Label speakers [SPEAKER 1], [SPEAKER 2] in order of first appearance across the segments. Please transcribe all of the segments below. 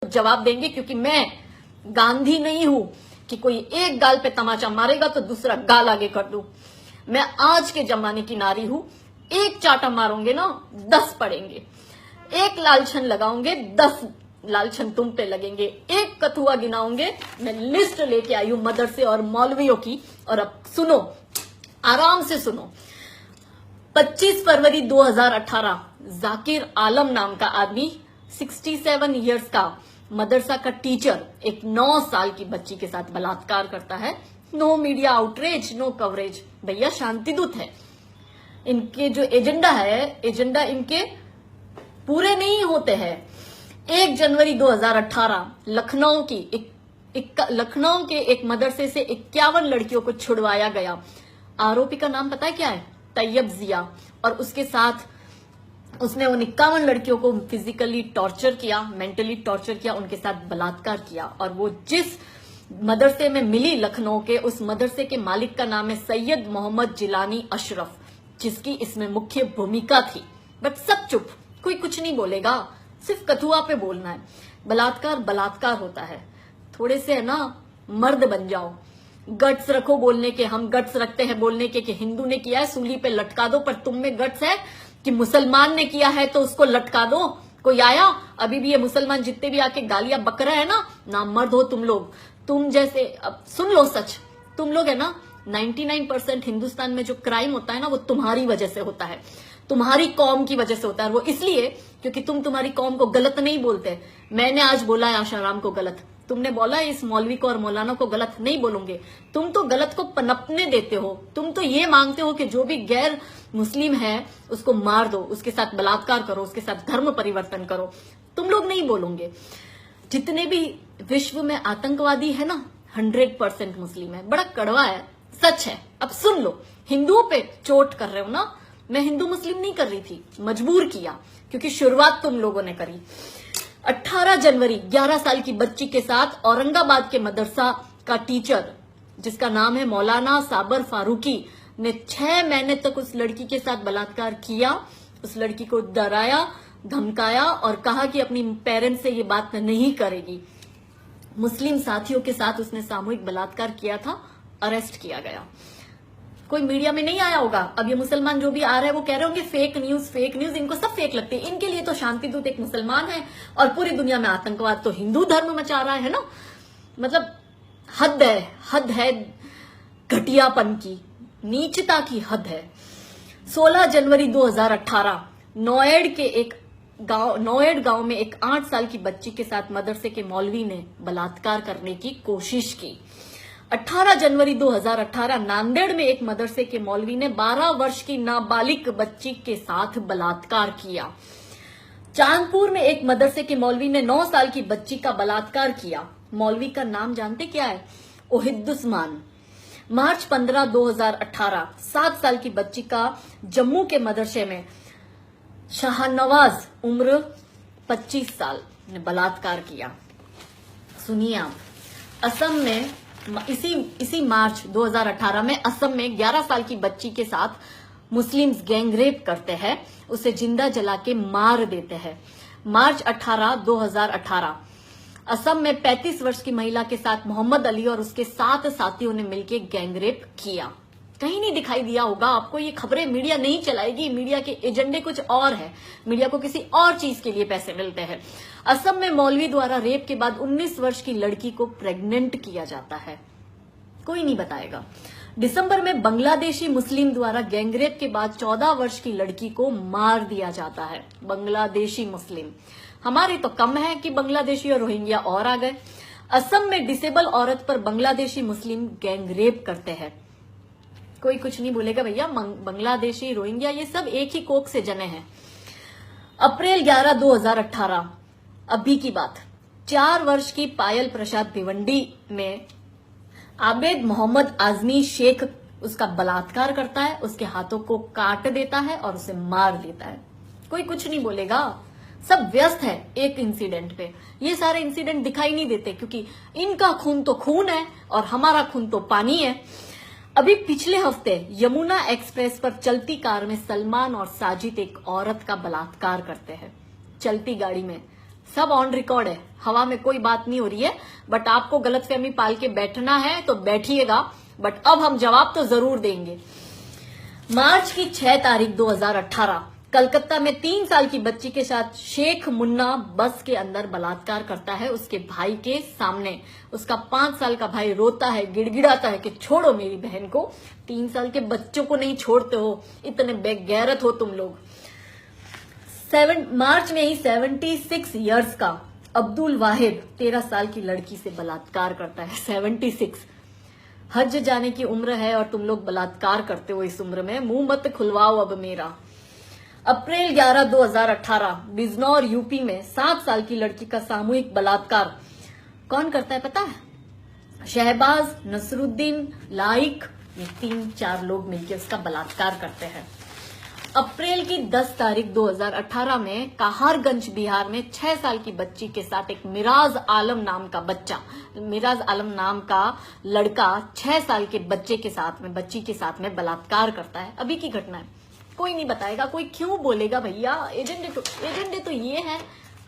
[SPEAKER 1] जवाब देंगे, क्योंकि मैं गांधी नहीं हूं कि कोई एक गाल पे तमाचा मारेगा तो दूसरा गाल आगे कर दूं। मैं आज के जमाने की नारी हूं। एक चाटा मारोगे ना 10 पड़ेंगे, एक लालछन लगाओगे 10 लालछन तुम पे लगेंगे, एक कथुआ गिनाओगे। मैं लिस्ट लेके आई हूं मदरसे और मौलवियों की। और अब सुनो, आराम से सुनो। 25 फरवरी 2018 जाकिर आलम नाम का आदमी 67 इयर्स का मदरसा का टीचर एक 9 साल की बच्ची के साथ बलात्कार करता है। No media outreach, no coverage. भैया शांतिदूत है। इनके जो एजेंडा है, एजेंडा इनके पूरे नहीं होते हैं। 1 जनवरी 2018 लखनऊ के एक मदरसे से 51 लड़कियों को छुड़वाया गया। आरोपी का नाम पता है क्या है? तैयब जिया। और उसके साथ उसने उन 51 लड़कियों को फिजिकली टॉर्चर किया, मेंटली टॉर्चर किया, उनके साथ बलात्कार किया। और वो जिस मदरसे में मिली लखनऊ के, उस मदरसे के मालिक का नाम है सैयद मोहम्मद जिलानी अशरफ, जिसकी इसमें मुख्य भूमिका थी। बट सब चुप, कोई कुछ नहीं बोलेगा, सिर्फ कथुआ पे बोलना है। बलात्कार बलात्कार होता है। थोड़े से है ना मर्द बन जाओ, गट्स रखो बोलने के। हम गट्स रखते हैं बोलने के कि हिंदू ने किया है सूली पे लटका दो, पर तुम में गट्स है कि मुसलमान ने किया है तो उसको लटका दो। कोई आया? अभी भी ये मुसलमान जितने भी आके गालियां बक रहे हैं ना मर्द हो तुम लोग। तुम जैसे, अब सुन लो सच, तुम लोग है ना 99% हिंदुस्तान में जो क्राइम होता है ना, वो तुम्हारी वजह से होता है, तुम्हारी कौम की वजह से होता है। वो इसलिए क्योंकि तुम तुम्हारी कौम को गलत नहीं बोलते। मैंने आज बोला है आशाराम को गलत, तुमने बोला है इस मौलवी को और मौलाना को गलत, नहीं बोलोगे। तुम तो गलत को पनपने देते हो। तुम तो ये मांगते हो कि जो भी गैर मुस्लिम है उसको मार दो, उसके साथ बलात्कार करो, उसके साथ धर्म परिवर्तन करो। तुम लोग नहीं बोलोगे। जितने भी विश्व में आतंकवादी है ना 100% मुस्लिम है। बड़ा कड़वा है, सच है। अब सुन लो, हिंदुओं पे चोट कर रहे हो ना। मैं हिंदू मुस्लिम नहीं कर रही थी, मजबूर किया, क्योंकि शुरुआत तुम लोगों ने करी। 18 जनवरी 11 साल की बच्ची के साथ औरंगाबाद के मदरसा का टीचर, जिसका नाम है मौलाना साबर फारूकी, ने 6 महीने तक उस लड़की के साथ बलात्कार किया। उस लड़की को डराया, धमकाया और कहा कि अपनी पेरेंट्स से ये बात नहीं करेगी। मुस्लिम साथियों के साथ उसने सामूहिक बलात्कार किया था, अरेस्ट किया गया। कोई मीडिया में नहीं आया होगा। अब ये मुसलमान जो भी आ रहे हैं वो कह रहे होंगे फेक न्यूज, इनको सब फेक लगती है। इनके लिए तो शांतिदूत एक मुसलमान है और पूरी दुनिया में आतंकवाद तो हिंदू धर्म मचा रहा है ना। मतलब हद है घटियापन की, नीचता की हद है। 16 जनवरी 2018 नोएड गांव में एक 8 साल की बच्ची के साथ मदरसे के मौलवी ने बलात्कार करने की कोशिश की। 18 जनवरी 2018 नांदेड़ में एक मदरसे के मौलवी ने 12 वर्ष की नाबालिग बच्ची के साथ बलात्कार किया। चांदपुर में एक मदरसे के मौलवी ने 9 साल की बच्ची का बलात्कार किया। मौलवी का नाम जानते क्या है? ओहिदुस्मान। मार्च 15, 2018 7 साल की बच्ची का जम्मू के मदरसे में शाहनवाज उम्र 25 साल ने बलात्कार किया। सुनिए आप, असम में इसी मार्च 2018 में असम में 11 साल की बच्ची के साथ मुस्लिम्स गैंग रेप करते हैं, उसे जिंदा जला के मार देते हैं। मार्च 18, 2018 असम में 35 वर्ष की महिला के साथ मोहम्मद अली और उसके 7 साथियों ने मिलकर गैंग रेप किया। कहीं नहीं दिखाई दिया होगा आपको। ये खबरें मीडिया नहीं चलाएगी, मीडिया के एजेंडे कुछ और है, मीडिया को किसी और चीज के लिए पैसे मिलते हैं। असम में मौलवी द्वारा रेप के बाद 19 वर्ष की लड़की को प्रेग्नेंट किया जाता है, कोई नहीं बताएगा। दिसंबर में बांग्लादेशी मुस्लिम द्वारा गैंगरेप के बाद 14 वर्ष की लड़की को मार दिया जाता है। बांग्लादेशी मुस्लिम, हमारे तो कम है कि बांग्लादेशी और रोहिंग्या और आ गए। असम में डिसेबल औरत पर बांग्लादेशी मुस्लिम गैंगरेप करते हैं, कोई कुछ नहीं बोलेगा भैया। बांग्लादेशी, रोहिंग्या ये सब एक ही कोख से जने हैं। अप्रैल 11, 2018 अभी की बात, 4 वर्ष की पायल प्रसाद भिवंडी में आबेद मोहम्मद आजमी शेख उसका बलात्कार करता है, उसके हाथों को काट देता है और उसे मार देता है। कोई कुछ नहीं बोलेगा, सब व्यस्त है एक इंसिडेंट पे। ये सारे इंसिडेंट दिखाई नहीं देते क्योंकि इनका खून तो खून है और हमारा खून तो पानी है। अभी पिछले हफ्ते यमुना एक्सप्रेस पर चलती कार में सलमान और साजिद एक औरत का बलात्कार करते हैं। चलती गाड़ी में सब ऑन रिकॉर्ड है, हवा में कोई बात नहीं हो रही है। बट आपको गलतफहमी पाल के बैठना है तो बैठिएगा, बट अब हम जवाब तो जरूर देंगे। मार्च की 6 तारीख 2018 कलकत्ता में 3 साल की बच्ची के साथ शेख मुन्ना बस के अंदर बलात्कार करता है उसके भाई के सामने। उसका 5 साल का भाई रोता है, गिड़गिड़ाता है कि छोड़ो मेरी बहन को। 3 साल के बच्चों को नहीं छोड़ते हो, इतने बेगैरत हो तुम लोग। मार्च में ही 76 इयर्स का अब्दुल वाहिद 13 साल की लड़की से बलात्कार करता है। 76 हज जाने की उम्र है और तुम लोग बलात्कार करते हो इस उम्र में, मुंह मत खुलवाओ अब मेरा। अप्रैल 11 2018 बिजनौर यूपी में 7 साल की लड़की का सामूहिक बलात्कार कौन करता है पता है? शहबाज, नसरुद्दीन, लाइक, ये 3-4 लोग मिलकर उसका बलात्कार करते हैं। अप्रैल की 10 तारीख 2018 में कहारगंज बिहार में 6 साल की बच्ची के साथ एक मिराज आलम नाम का लड़का 6 साल के बच्ची के साथ में बलात्कार करता है। अभी की घटना है, कोई नहीं बताएगा, कोई क्यों बोलेगा भैया। एजेंडे तो ये है,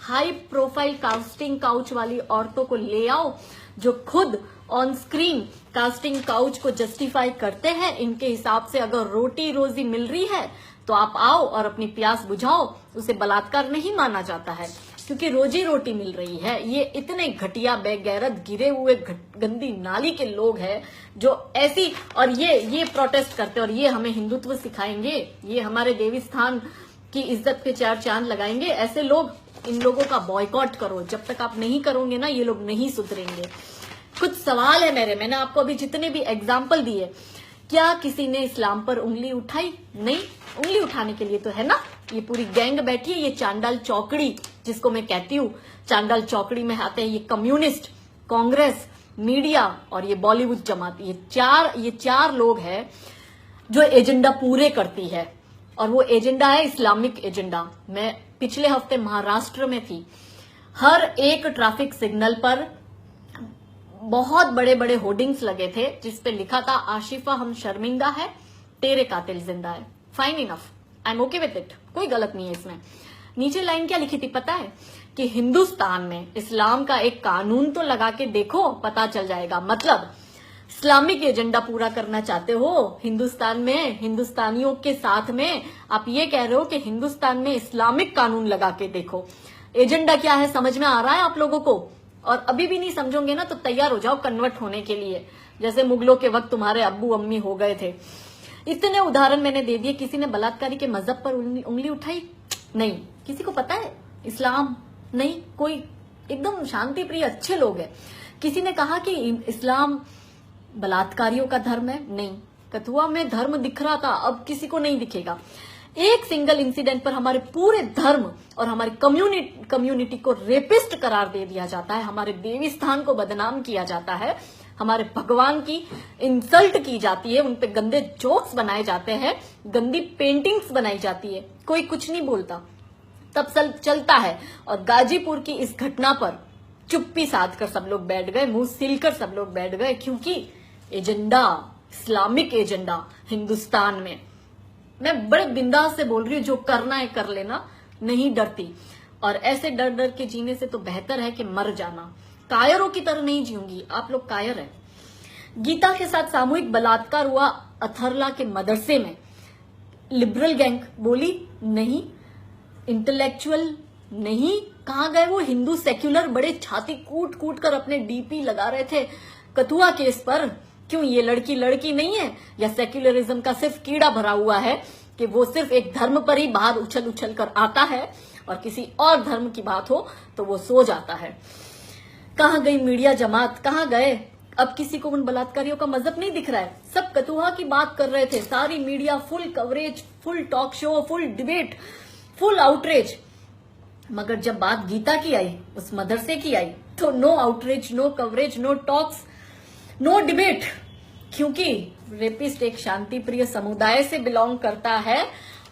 [SPEAKER 1] हाई प्रोफाइल कास्टिंग काउच वाली औरतों को ले आओ जो खुद ऑन स्क्रीन कास्टिंग काउच को जस्टिफाई करते हैं। इनके हिसाब से अगर रोटी रोजी मिल रही है तो आप आओ और अपनी प्यास बुझाओ। उसे बलात्कार नहीं माना जाता है क्योंकि रोजी रोटी मिल रही है। ये इतने घटिया, बेगैरत, गिरे हुए गंदी नाली के लोग हैं जो ऐसी, और ये प्रोटेस्ट करते और ये हमें हिंदुत्व सिखाएंगे, ये हमारे देवी स्थान की इज्जत पे 4 चांद लगाएंगे। ऐसे लोग, इन लोगों का बॉयकॉट करो। जब तक आप नहीं करोगे ना, ये लोग नहीं सुधरेंगे। कुछ सवाल है मैंने आपको अभी जितने भी एग्जाम्पल दिए, क्या किसी ने इस्लाम पर उंगली उठाई? नहीं। उंगली उठाने के लिए तो है ना ये पूरी गैंग बैठी है, ये चांडाल चौकड़ी जिसको मैं कहती हूँ। चांडाल चौकड़ी में आते हैं ये कम्युनिस्ट, कांग्रेस, मीडिया और ये बॉलीवुड जमात। ये चार लोग हैं जो एजेंडा पूरे करती है, और वो एजेंडा है इस्लामिक एजेंडा। मैं पिछले हफ्ते महाराष्ट्र में थी। हर एक ट्रैफिक सिग्नल पर बहुत बड़े बड़े होर्डिंग्स लगे थे जिसपे लिखा था, आशिफा हम शर्मिंदा है, तेरे कातिल जिंदा है। Fine enough, I am okay with it, कोई गलत नहीं है इसमें। नीचे लाइन क्या लिखी थी पता है? कि हिंदुस्तान में इस्लाम का एक कानून तो लगा के देखो, पता चल जाएगा। मतलब इस्लामिक एजेंडा पूरा करना चाहते हो हिंदुस्तान में, हिंदुस्तानियों के साथ में आप ये कह रहे हो कि हिंदुस्तान में इस्लामिक कानून लगा के देखो। एजेंडा क्या है समझ में आ रहा है आप लोगों को? और अभी भी नहीं समझोगे ना तो तैयार हो जाओ कन्वर्ट होने के लिए, जैसे मुगलों के वक्त तुम्हारे अब्बू अम्मी हो गए थे। इतने उदाहरण मैंने दे दिए। किसी ने बलात्कारी के मजहब पर उंगली उठाई? नहीं। किसी को पता है इस्लाम? नहीं। कोई एकदम शांति प्रिय अच्छे लोग हैं। किसी ने कहा कि इस्लाम बलात्कारियों का धर्म है? नहीं। कथुआ में धर्म दिख रहा था, अब किसी को नहीं दिखेगा। एक सिंगल इंसिडेंट पर हमारे पूरे धर्म और हमारी कम्युनिटी को रेपिस्ट करार दे दिया जाता है, हमारे देवी स्थान को बदनाम किया जाता है, हमारे भगवान की इंसल्ट की जाती है, उनपे गंदे जोक्स बनाए जाते हैं, गंदी पेंटिंग्स बनाई जाती है, कोई कुछ नहीं बोलता, तब चलता है। और गाजीपुर की इस घटना पर चुप्पी साध कर सब लोग बैठ गए, मुंह सिलकर सब लोग बैठ गए, क्योंकि एजेंडा, इस्लामिक एजेंडा हिंदुस्तान में। मैं बड़े बिंदास से बोल रही हूँ, जो करना है कर लेना, नहीं डरती। और ऐसे डर डर के जीने से तो बेहतर है कि मर जाना। कायरों की तरह नहीं जीऊंगी, आप लोग कायर हैं। गीता के साथ सामूहिक बलात्कार हुआ अथरला के मदरसे में। लिबरल गैंग बोली नहीं, इंटेलेक्चुअल नहीं, कहां गए वो हिंदू सेक्युलर? बड़े छाती कूट कूट कर अपने डीपी लगा रहे थे कथुआ केस पर। क्यों ये लड़की नहीं है, या सेक्युलरिज्म का सिर्फ कीड़ा भरा हुआ है कि वो सिर्फ एक धर्म पर ही बाहर उछल उछल कर आता है और किसी और धर्म की बात हो तो वो सो जाता है? कहां गई मीडिया जमात, कहां गए? अब किसी को उन बलात्कारियों का मजहब नहीं दिख रहा है। सब कथुआ की बात कर रहे थे, सारी media full coverage, full talk show, full debate, full outreach. मगर जब बात गीता की आई, उस मदरसे की आई, तो no outreach, no coverage, no talks, no debate. क्योंकि रेपिस्ट एक शांति प्रिय समुदाय से बिलोंग करता है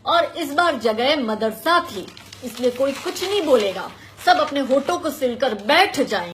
[SPEAKER 1] और इस बार जगह मदरसा थी, इसलिए कोई कुछ नहीं बोलेगा। सब अपने होठों को सिलकर बैठ जाएं।